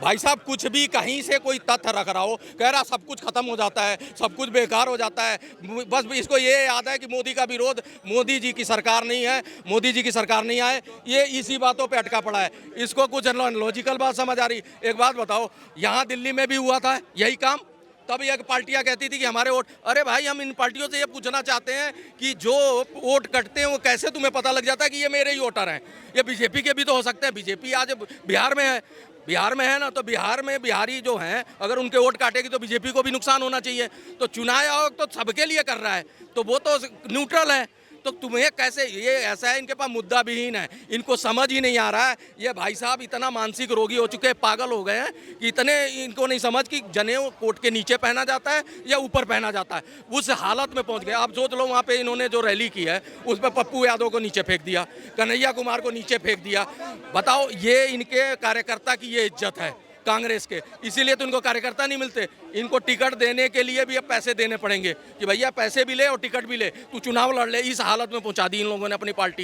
भाई साहब कुछ भी कहीं से कोई तथ्य रख रहा हो, कह रहा सब कुछ खत्म हो जाता है, सब कुछ बेकार हो जाता है। बस इसको ये याद है कि मोदी का विरोध, मोदी जी की सरकार नहीं है, मोदी जी की सरकार नहीं आए, ये इसी बातों पे अटका पड़ा है। इसको कुछ लॉजिकल बात समझ आ रही। एक बात बताओ, यहाँ दिल्ली में भी हुआ था यही काम, तब ये पार्टियां कहती थी कि हमारे वोट। अरे भाई, हम इन पार्टियों से ये पूछना चाहते हैं कि जो वोट कटते हैं वो कैसे तुम्हें पता लग जाता है कि ये मेरे ही वोटर हैं। ये बीजेपी के भी तो हो सकते हैं। बीजेपी आज बिहार में है, बिहार में है ना, तो बिहार में बिहारी जो हैं अगर उनके वोट काटेगी तो बीजेपी को भी नुकसान होना चाहिए। तो चुनाव आयोग तो सबके लिए कर रहा है, तो वो तो न्यूट्रल है। तो तुम्हें कैसे, ये ऐसा है, इनके पास मुद्दा विहीन है, इनको समझ ही नहीं आ रहा है। ये भाई साहब इतना मानसिक रोगी हो चुके हैं, पागल हो गए हैं कि इतने इनको नहीं समझ कि जनेऊ कोट के नीचे पहना जाता है या ऊपर पहना जाता है। उस हालत में पहुंच गए। आप सोच लो, वहाँ पे इन्होंने जो रैली की है उस पर पप्पू यादव को नीचे फेंक दिया, कन्हैया कुमार को नीचे फेंक दिया। बताओ, ये इनके कार्यकर्ता की ये इज्जत है कांग्रेस के, इसीलिए तो इनको कार्यकर्ता नहीं मिलते। इनको टिकट देने के लिए भी अब पैसे देने पड़ेंगे कि भैया पैसे भी ले और टिकट भी ले, तू चुनाव लड़ ले। इस हालत में पहुंचा दी इन लोगों ने अपनी पार्टी।